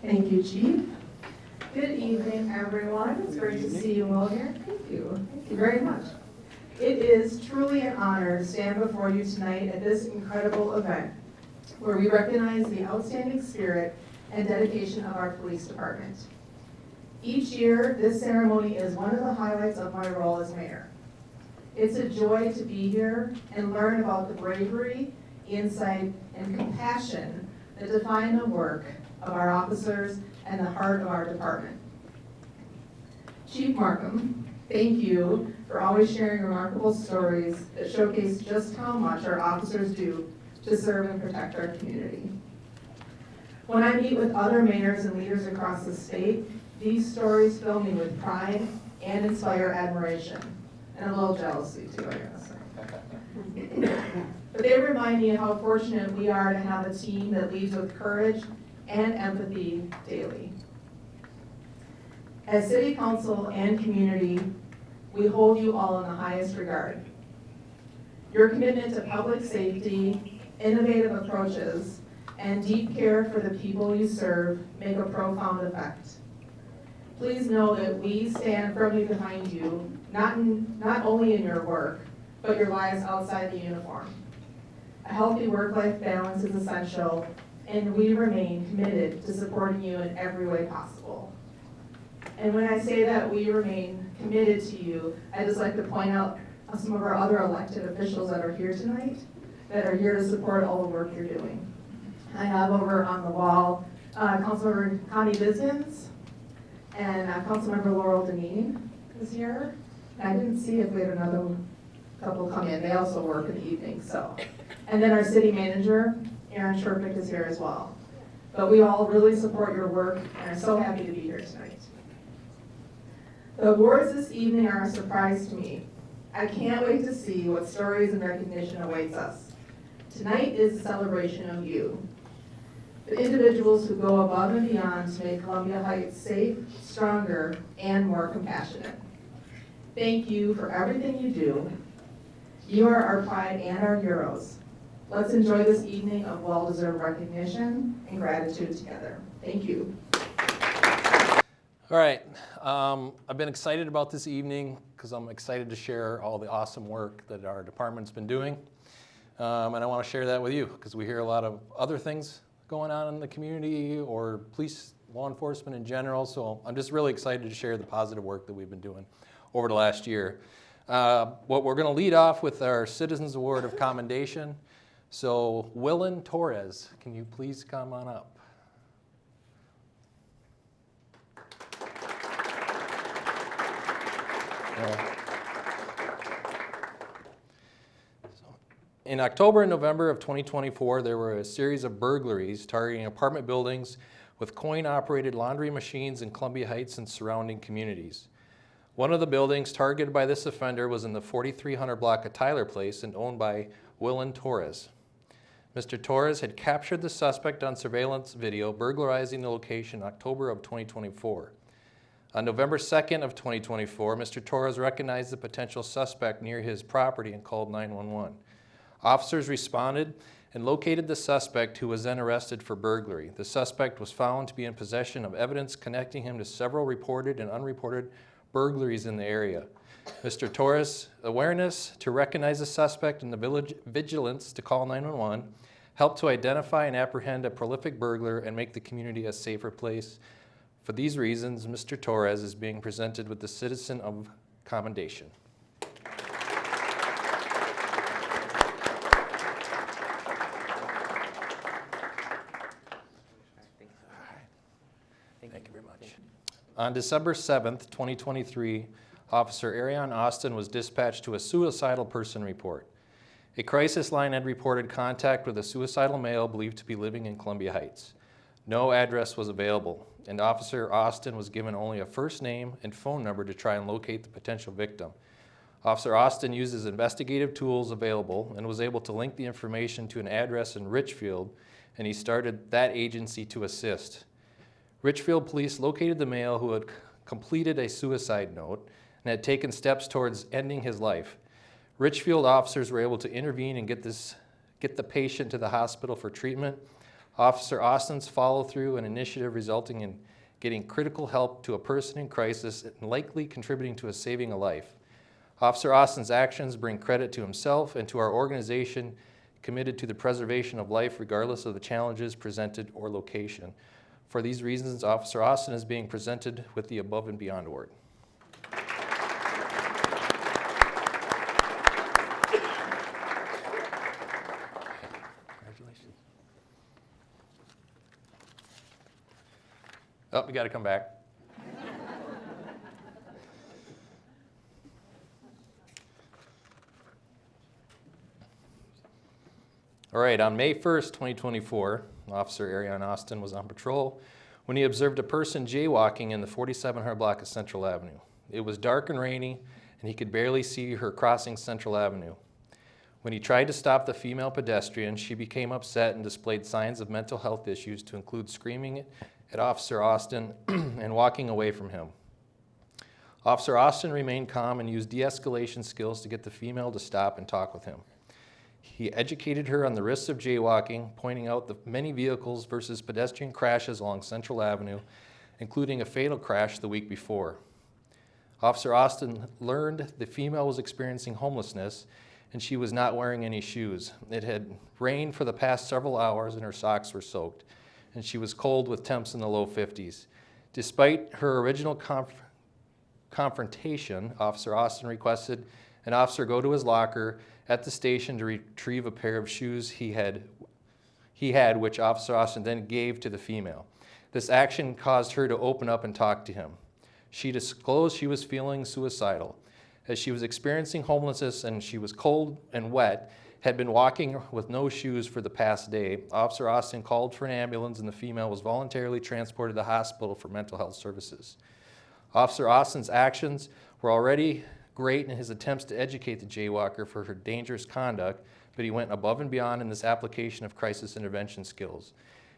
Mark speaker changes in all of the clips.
Speaker 1: Thank you, Chief. Good evening, everyone. It's great to see you all here. Thank you. Thank you very much. It is truly an honor to stand before you tonight at this incredible event, where we recognize the outstanding spirit and dedication of our police department. Each year, this ceremony is one of the highlights of my role as mayor. It's a joy to be here and learn about the bravery, insight, and compassion that define the work of our officers and the heart of our department. Chief Markham, thank you for always sharing remarkable stories that showcase just how much our officers do to serve and protect our community. When I meet with other mayors and leaders across the state, these stories fill me with pride and inspire admiration, and a little jealousy too, I guess. But they remind me of how fortunate we are to have a team that leads with courage and empathy daily. As City Council and community, we hold you all in the highest regard. Your commitment to public safety, innovative approaches, and deep care for the people you serve make a profound effect. Please know that we stand firmly behind you, not only in your work, but your lives outside the uniform. A healthy work-life balance is essential, and we remain committed to supporting you in every way possible. And when I say that we remain committed to you, I'd just like to point out some of our other elected officials that are here tonight, that are here to support all the work you're doing. I have over on the wall Councilmember Connie Bisgans and Councilmember Laurel Deneen is here. I didn't see if we had another couple come in. They also work in the evening, so. And then our city manager, Aaron Sherpick, is here as well. But we all really support your work and are so happy to be here tonight. The awards this evening are a surprise to me. I can't wait to see what stories and recognition awaits us. Tonight is a celebration of you, the individuals who go above and beyond to make Columbia Heights safe, stronger, and more compassionate. Thank you for everything you do. You are our pride and our heroes. Let's enjoy this evening of well-deserved recognition and gratitude together. Thank you.
Speaker 2: All right, I've been excited about this evening because I'm excited to share all the awesome work that our department's been doing. And I want to share that with you because we hear a lot of other things going on in the community or police, law enforcement in general. So I'm just really excited to share the positive work that we've been doing over the last year. What we're going to lead off with our Citizens Award of Commendation. So Willen Torres, can you please come on up? In October and November of 2024, there were a series of burglaries targeting apartment buildings with coin-operated laundry machines in Columbia Heights and surrounding communities. One of the buildings targeted by this offender was in the 4300 block of Tyler Place and owned by Willen Torres. Mr. Torres had captured the suspect on surveillance video burglarizing the location in October of 2024. On November 2nd of 2024, Mr. Torres recognized the potential suspect near his property and called 911. Officers responded and located the suspect, who was then arrested for burglary. The suspect was found to be in possession of evidence connecting him to several reported and unreported burglaries in the area. Mr. Torres' awareness to recognize the suspect and the vigilance to call 911 helped to identify and apprehend a prolific burglar and make the community a safer place. For these reasons, Mr. Torres is being presented with the Citizen of Commendation. Thank you very much. On December 7th, 2023, Officer Airreon Austin was dispatched to a suicidal person report. A crisis line had reported contact with a suicidal male believed to be living in Columbia Heights. No address was available, and Officer Austin was given only a first name and phone number to try and locate the potential victim. Officer Austin used his investigative tools available and was able to link the information to an address in Richfield, and he started that agency to assist. Richfield police located the male who had completed a suicide note and had taken steps towards ending his life. Richfield officers were able to intervene and get the patient to the hospital for treatment. Officer Austin's follow-through and initiative resulting in getting critical help to a person in crisis and likely contributing to saving a life. Officer Austin's actions bring credit to himself and to our organization committed to the preservation of life regardless of the challenges presented or location. For these reasons, Officer Austin is being presented with the Above and Beyond Award. Congratulations. Oh, we got to come back. All right, on May 1st, 2024, Officer Airreon Austin was on patrol when he observed a person jaywalking in the 4700 block of Central Avenue. It was dark and rainy, and he could barely see her crossing Central Avenue. When he tried to stop the female pedestrian, she became upset and displayed signs of mental health issues, to include screaming at Officer Austin and walking away from him. Officer Austin remained calm and used de-escalation skills to get the female to stop and talk with him. He educated her on the risks of jaywalking, pointing out the many vehicles versus pedestrian crashes along Central Avenue, including a fatal crash the week before. Officer Austin learned the female was experiencing homelessness and she was not wearing any shoes. It had rained for the past several hours and her socks were soaked, and she was cold with temps in the low 50s. Despite her original confrontation, Officer Austin requested an officer go to his locker at the station to retrieve a pair of shoes he had, which Officer Austin then gave to the female. This action caused her to open up and talk to him. She disclosed she was feeling suicidal, as she was experiencing homelessness and she was cold and wet, had been walking with no shoes for the past day. Officer Austin called for an ambulance and the female was voluntarily transported to the hospital for mental health services. Officer Austin's actions were already great in his attempts to educate the jaywalker for her dangerous conduct, but he went above and beyond in this application of crisis intervention skills.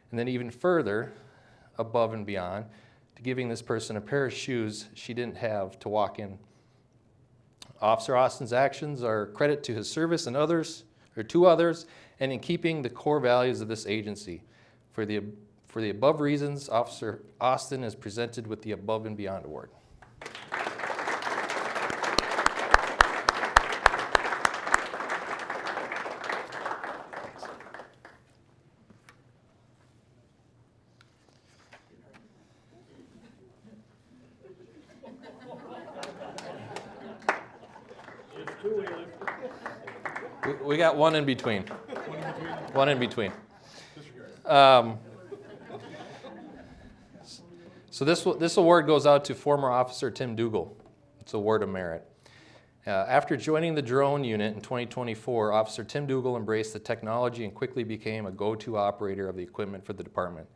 Speaker 2: And then even further, above and beyond, to giving this person a pair of shoes she didn't have to walk in. Officer Austin's actions are credit to his service and others, or to others, and in keeping the core values of this agency. For the above reasons, Officer Austin is presented with the Above and Beyond Award. We got one in between. One in between. So this award goes out to former Officer Tim Dougall. It's a word of merit. After joining the drone unit in 2024, Officer Tim Dougall embraced the technology and quickly became a go-to operator of the equipment for the department.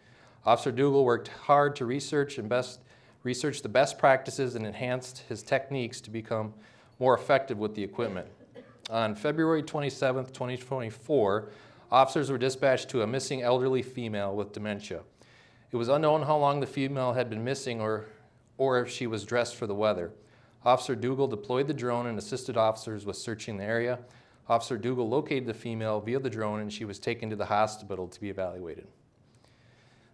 Speaker 2: Officer Dougall worked hard to research the best practices and enhanced his techniques to become more effective with the equipment. On February 27, 2024, officers were dispatched to a missing elderly female with dementia. It was unknown how long the female had been missing or if she was dressed for the weather. Officer Dougall deployed the drone and assisted officers with searching the area. Officer Dougall located the female via the drone and she was taken to the hospital to be evaluated.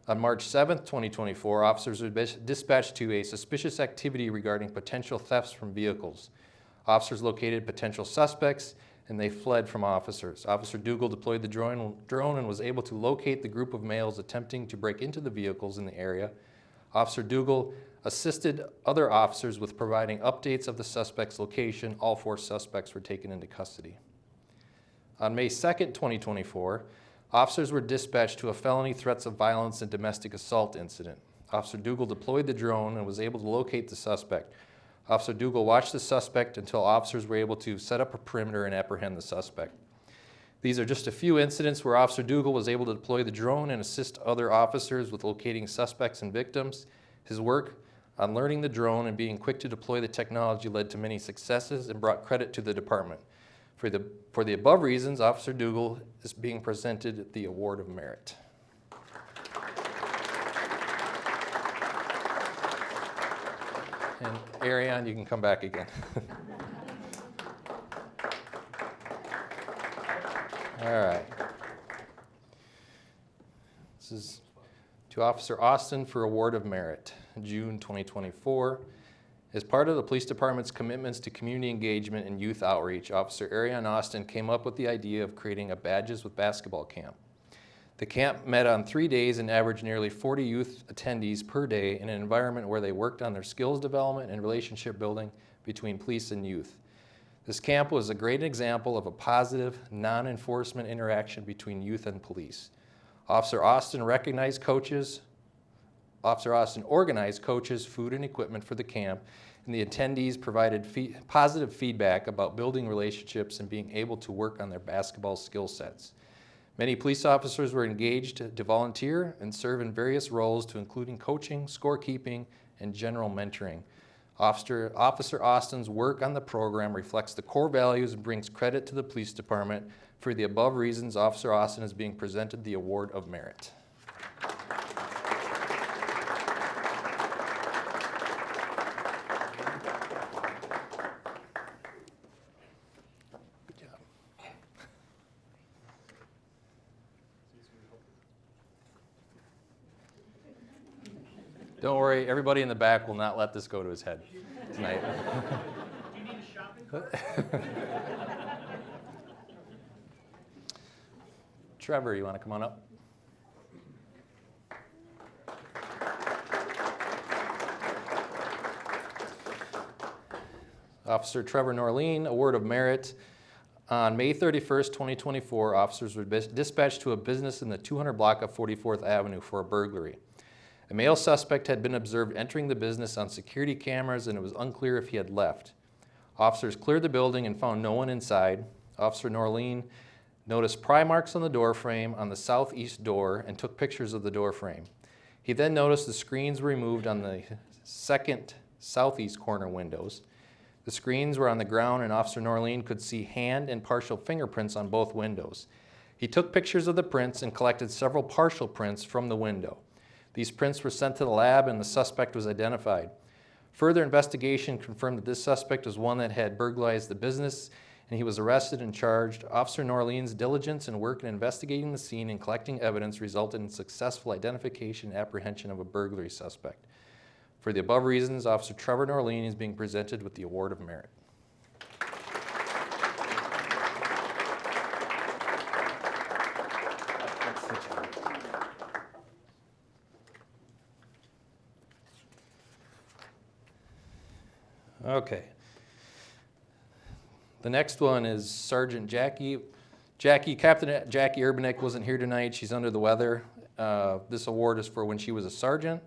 Speaker 2: On March 7, 2024, officers were dispatched to a suspicious activity regarding potential thefts from vehicles. Officers located potential suspects and they fled from officers. Officer Dougall deployed the drone and was able to locate the group of males attempting to break into the vehicles in the area. Officer Dougall assisted other officers with providing updates of the suspect's location. All 4 suspects were taken into custody. On May 2, 2024, officers were dispatched to a felony threats of violence and domestic assault incident. Officer Dougall deployed the drone and was able to locate the suspect. Officer Dougall watched the suspect until officers were able to set up a perimeter and apprehend the suspect. These are just a few incidents where Officer Dougall was able to deploy the drone and assist other officers with locating suspects and victims. His work on learning the drone and being quick to deploy the technology led to many successes and brought credit to the department. For the above reasons, Officer Dougall is being presented the Award of Merit. And Airreon, you can come back again. All right. This is to Officer Austin for Award of Merit, June 2024. As part of the police department's commitments to community engagement and youth outreach, Officer Airreon Austin came up with the idea of creating a Badges with Basketball camp. The camp met on 3 days and averaged nearly 40 youth attendees per day in an environment where they worked on their skills development and relationship building between police and youth. This camp was a great example of a positive, non-enforcement interaction between youth and police. Officer Austin organized coaches, food and equipment for the camp, and the attendees provided positive feedback about building relationships and being able to work on their basketball skill sets. Many police officers were engaged to volunteer and serve in various roles, to including coaching, scorekeeping, and general mentoring. Officer Austin's work on the program reflects the core values and brings credit to the police department. For the above reasons, Officer Austin is being presented the Award of Merit. Good job. Don't worry, everybody in the back will not let this go to his head tonight.
Speaker 3: Do you need a shopping cart?
Speaker 2: Trevor, you want to come on up? Officer Trevor Norlien, Award of Merit. On May 31st, 2024, officers were dispatched to a business in the 200 block of 44th Avenue for a burglary. A male suspect had been observed entering the business on security cameras, and it was unclear if he had left. Officers cleared the building and found no one inside. Officer Norlien noticed pry marks on the door frame on the southeast door and took pictures of the door frame. He then noticed the screens were removed on the second southeast corner windows. The screens were on the ground, and Officer Norlien could see hand and partial fingerprints on both windows. He took pictures of the prints and collected several partial prints from the window. These prints were sent to the lab, and the suspect was identified. Further investigation confirmed that this suspect was one that had burglarized the business, and he was arrested and charged. Officer Norlien's diligence and work in investigating the scene and collecting evidence resulted in successful identification and apprehension of a burglary suspect. For the above reasons, Officer Trevor Norlien is being presented with the Award of Merit. Okay. The next one is Sergeant Captain Jackie Urbaniak wasn't here tonight. She's under the weather. This award is for when she was a sergeant.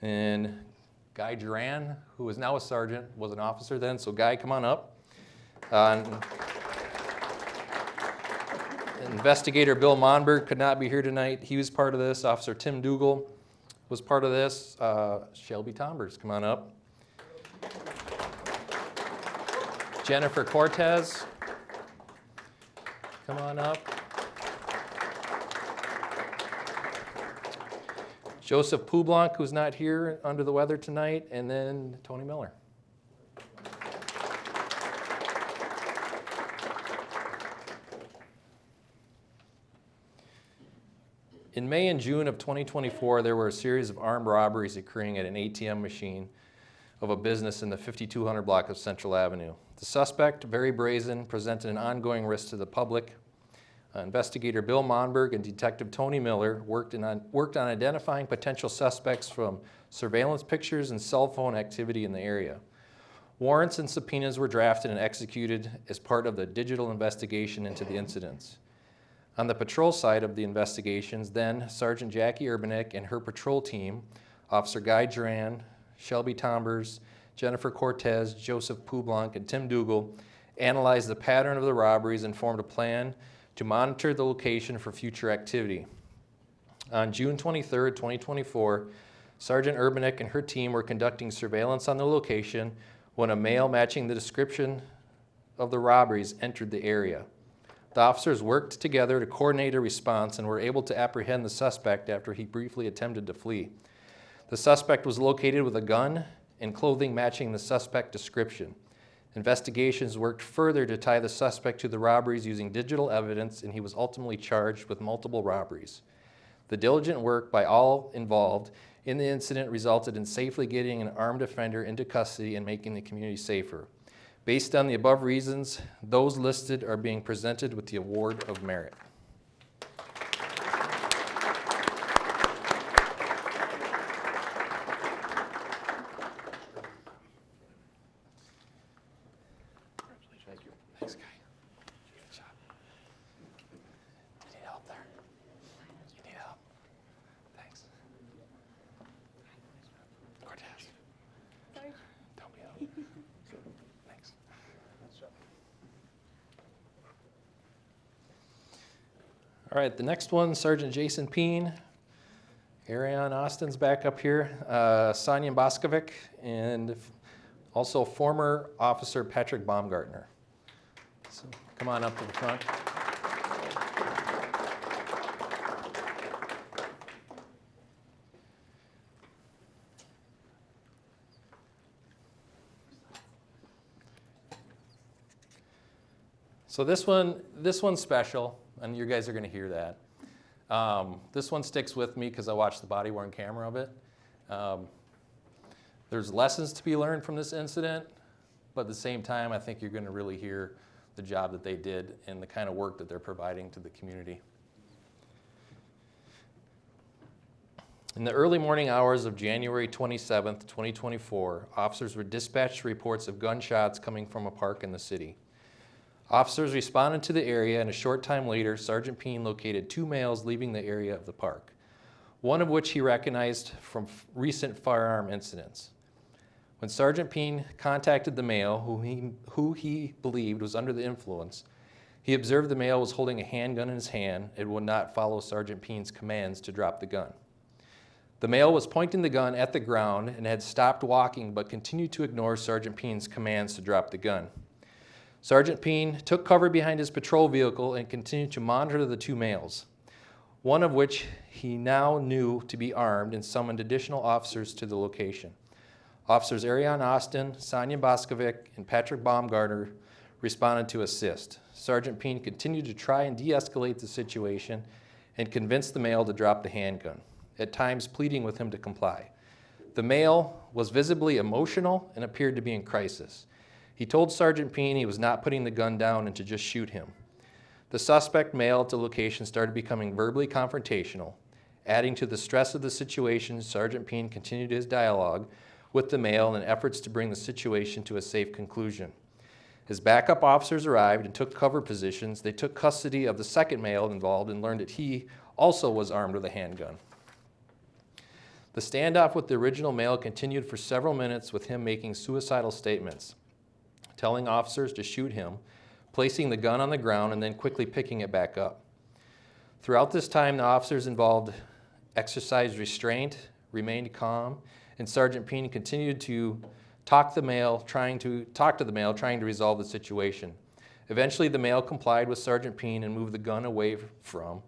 Speaker 2: And Guy Juran, who is now a sergeant, was an officer then. So Guy, come on up. Investigator Bill Monberg could not be here tonight. He was part of this. Officer Tim Dougall was part of this. Shelby, come on up. Jennifer Cortes, come on up. Joseph Poublanc, who's not here, under the weather tonight, and then Tony Miller. In May and June of 2024, there were a series of armed robberies occurring at an ATM machine of a business in the 5200 block of Central Avenue. The suspect, very brazen, presented an ongoing risk to the public. Investigator Bill Monberg and Detective Tony Miller worked on identifying potential suspects from surveillance pictures and cell phone activity in the area. Warrants and subpoenas were drafted and executed as part of the digital investigation into the incidents. On the patrol side of the investigations, then Sergeant Jackie Urbaniak and her patrol team, Officer Guy Juran, Shelby Tombers, Jennifer Cortes, Joseph Poublanc, and Tim Dougall analyzed the pattern of the robberies and formed a plan to monitor the location for future activity. On June 23, 2024, Sergeant Urbaniak and her team were conducting surveillance on the location when a male matching the description of the robberies entered the area. The officers worked together to coordinate a response and were able to apprehend the suspect after he briefly attempted to flee. The suspect was located with a gun and clothing matching the suspect description. Investigations worked further to tie the suspect to the robberies using digital evidence, and he was ultimately charged with multiple robberies. The diligent work by all involved in the incident resulted in safely getting an armed offender into custody and making the community safer. Based on the above reasons, those listed are being presented with the Award of Merit. Thank you. Thanks, Guy. Good job. You need help there? You need help? Thanks. Cortes.
Speaker 4: Sorry.
Speaker 2: Don't be out. Thanks. All right, the next one, Sergeant Jason Piehn. Airreon Austin's back up here. Sonja Boskovic, and also former Officer Patrick Baumgartner. So come on up to the front. So this one's special, and you guys are going to hear that. This one sticks with me because I watched the body-worn camera of it. There's lessons to be learned from this incident, but at the same time, I think you're going to really hear the job that they did and the kind of work that they're providing to the community. In the early morning hours of January 27th, 2024, officers were dispatched to reports of gunshots coming from a park in the city. Officers responded to the area, and a short time later, Sergeant Piehn located 2 males leaving the area of the park, one of which he recognized from recent firearm incidents. When Sergeant Piehn contacted the male, who he believed was under the influence, he observed the male was holding a handgun in his hand and would not follow Sergeant Pien's commands to drop the gun. The male was pointing the gun at the ground and had stopped walking but continued to ignore Sergeant Pien's commands to drop the gun. Sergeant Piehn took cover behind his patrol vehicle and continued to monitor the 2 males, one of which he now knew to be armed, and summoned additional officers to the location. Officers Airreon Austin, Sonja Boskovic, and Patrick Baumgartner responded to assist. Sergeant Piehn continued to try and de-escalate the situation and convince the male to drop the handgun, at times pleading with him to comply. The male was visibly emotional and appeared to be in crisis. He told Sergeant Piehn he was not putting the gun down and to just shoot him. The suspect male at the location started becoming verbally confrontational. Adding to the stress of the situation, Sergeant Piehn continued his dialogue with the male in efforts to bring the situation to a safe conclusion. As backup officers arrived and took cover positions, they took custody of the second male involved and learned that he also was armed with a handgun. The standoff with the original male continued for several minutes, with him making suicidal statements, telling officers to shoot him, placing the gun on the ground, and then quickly picking it back up. Throughout this time, the officers involved exercised restraint, remained calm, and Sergeant Piehn continued to talk to the male, trying to resolve the situation. Eventually, the male complied with Sergeant Piehn and moved the gun away from,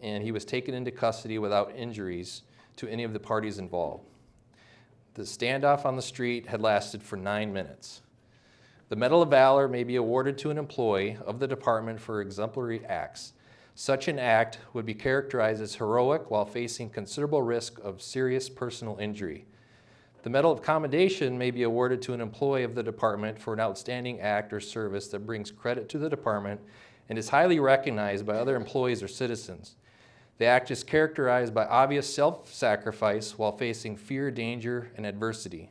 Speaker 2: and he was taken into custody without injuries to any of the parties involved. The standoff on the street had lasted for 9 minutes. The Medal of Valor may be awarded to an employee of the department for exemplary acts. Such an act would be characterized as heroic while facing considerable risk of serious personal injury. The Medal of Commendation may be awarded to an employee of the department for an outstanding act or service that brings credit to the department and is highly recognized by other employees or citizens. The act is characterized by obvious self-sacrifice while facing fear, danger, and adversity.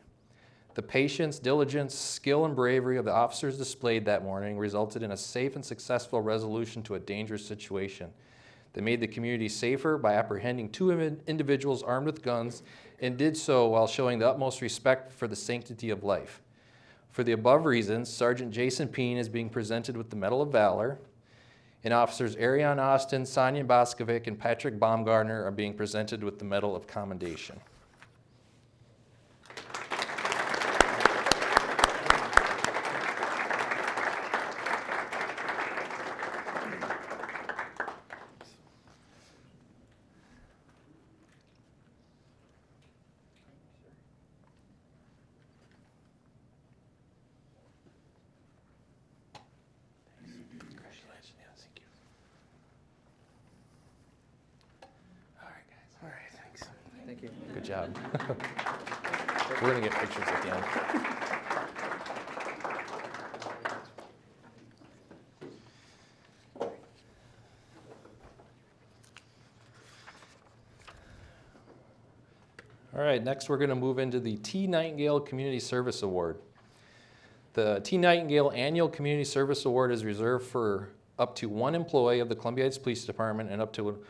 Speaker 2: The patience, diligence, skill, and bravery of the officers displayed that morning resulted in a safe and successful resolution to a dangerous situation. They made the community safer by apprehending 2 individuals armed with guns, and did so while showing the utmost respect for the sanctity of life. For the above reasons, Sergeant Jason Piehn is being presented with the Medal of Valor, and Officers Airreon Austin, Sonja Boskovic, and Patrick Baumgartner are being presented with the Medal of Commendation. Congratulations. Yeah, thank you. Good job. We're going to get pictures at the end. All right, next we're going to move into the T. Nightingale Community Service Award. The T. Nightingale Annual Community Service Award is reserved for up to one employee of the Columbia Heights Police Department and up to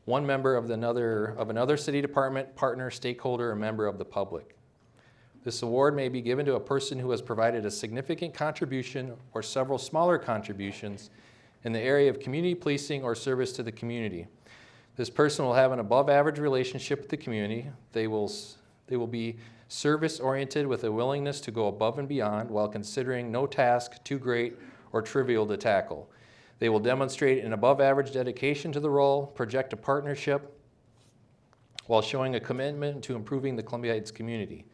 Speaker 2: one member of another city department, partner, stakeholder, or member of the public. This award may be given to a person who has provided a significant contribution or several smaller contributions in the area of community policing or service to the community. This person will have an above-average relationship with the community. They will be service-oriented with a willingness to go above and beyond while considering no task too great or trivial to tackle. They will demonstrate an above-average dedication to the role, project a partnership, while showing a commitment to improving the Columbia Heights community.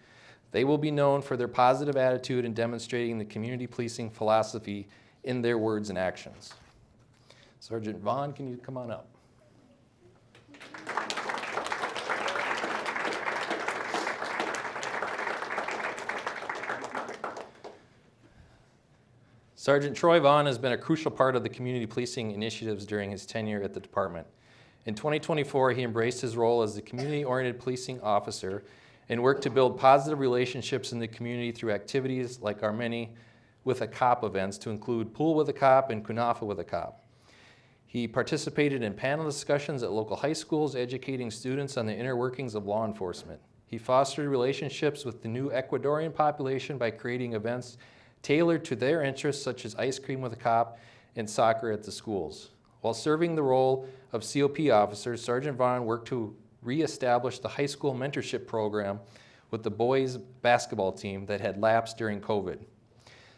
Speaker 2: They will be known for their positive attitude in demonstrating the community policing philosophy in their words and actions. Sergeant Vaughn, can you come on up? Sergeant Troy Vaughn has been a crucial part of the community policing initiatives during his tenure at the department. In 2024, he embraced his role as the community-oriented policing officer and worked to build positive relationships in the community through activities like our many With a Cop events to include Pool with a Cop and Kunafa with a Cop. He participated in panel discussions at local high schools, educating students on the inner workings of law enforcement. He fostered relationships with the new Ecuadorian population by creating events tailored to their interests, such as ice cream with a cop and soccer at the schools. While serving the role of COP officer, Sergeant Vaughn worked to reestablish the high school mentorship program with the boys basketball team that had lapsed during COVID.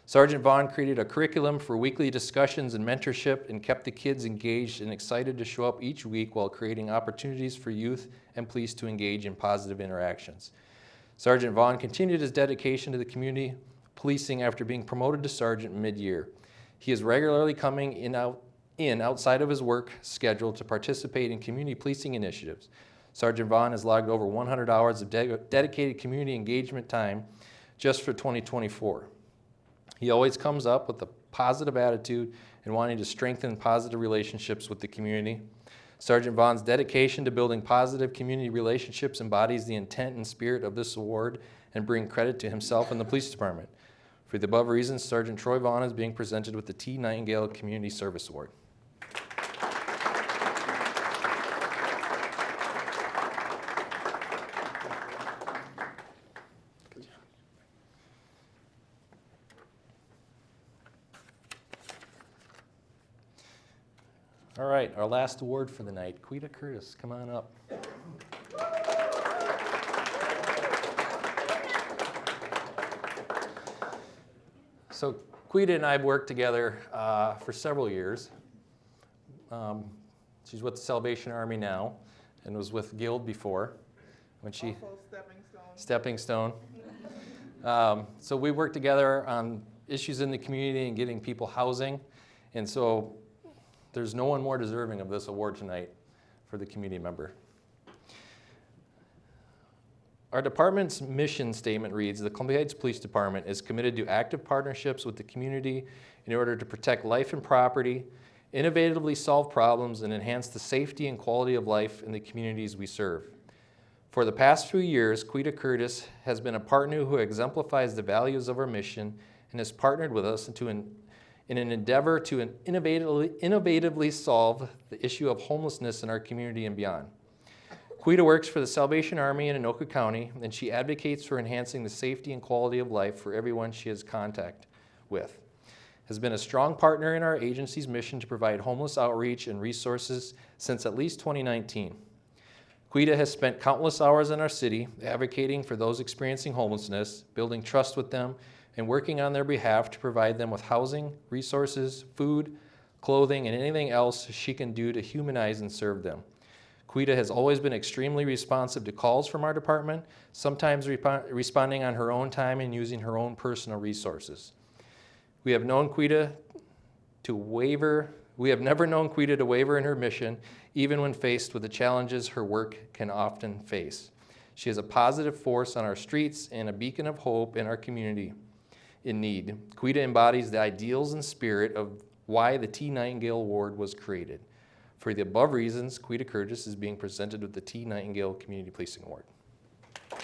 Speaker 2: Sergeant Vaughn created a curriculum for weekly discussions and mentorship and kept the kids engaged and excited to show up each week while creating opportunities for youth and police to engage in positive interactions. Sergeant Vaughn continued his dedication to the community policing after being promoted to sergeant mid-year. He is regularly coming in outside of his work schedule to participate in community policing initiatives. Sergeant Vaughn has logged over 100 hours of dedicated community engagement time just for 2024. He always comes up with a positive attitude and wanting to strengthen positive relationships with the community. Sergeant Vaughn's dedication to building positive community relationships embodies the intent and spirit of this award and bring credit to himself and the police department. For the above reasons, Sergeant Troy Vaughn is being presented with the T. Nightingale Community Service Award. All right, our last award for the night. Quita Curtis, come on up. So Quita and I have worked together for several years. She's with the Salvation Army now and was with Guild before. When she
Speaker 4: Also Stepping Stone.
Speaker 2: So we worked together on issues in the community and getting people housing. And so there's no one more deserving of this award tonight for the community member. Our department's mission statement reads, the Columbia Heights Police Department is committed to active partnerships with the community in order to protect life and property, innovatively solve problems, and enhance the safety and quality of life in the communities we serve. For the past few years, Quita Curtis has been a partner who exemplifies the values of our mission and has partnered with us in an endeavor to innovatively solve the issue of homelessness in our community and beyond. Quita works for the Salvation Army in Anoka County, and she advocates for enhancing the safety and quality of life for everyone she has contact with. Has been a strong partner in our agency's mission to provide homeless outreach and resources since at least 2019. Quita has spent countless hours in our city advocating for those experiencing homelessness, building trust with them, and working on their behalf to provide them with housing, resources, food, clothing, and anything else she can do to humanize and serve them. Quita has always been extremely responsive to calls from our department, sometimes responding on her own time and using her own personal resources. We have never known Quita to waver in her mission, even when faced with the challenges her work can often face. She is a positive force on our streets and a beacon of hope in our community in need. Quita embodies the ideals and spirit of why the T. Nightingale Award was created. For the above reasons, Quita Curtis is being presented with the T. Nightingale Community Policing Award. You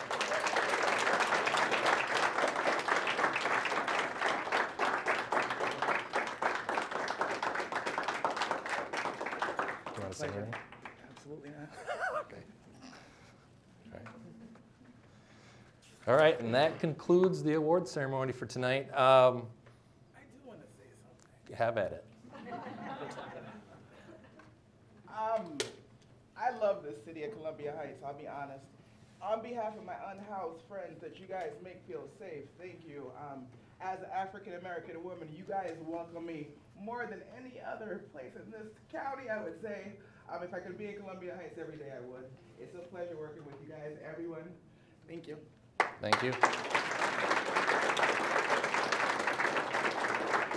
Speaker 2: want to say anything?
Speaker 3: Absolutely not.
Speaker 2: Okay. All right, and that concludes the award ceremony for tonight.
Speaker 3: I do want to say something.
Speaker 2: Have at it.
Speaker 3: I love the city of Columbia Heights, I'll be honest. On behalf of my unhoused friends that you guys make feel safe, thank you. As an African-American woman, you guys welcome me more than any other place in this county, I would say. If I could be in Columbia Heights every day, I would. It's a pleasure working with you guys, everyone. Thank you.
Speaker 2: Thank you.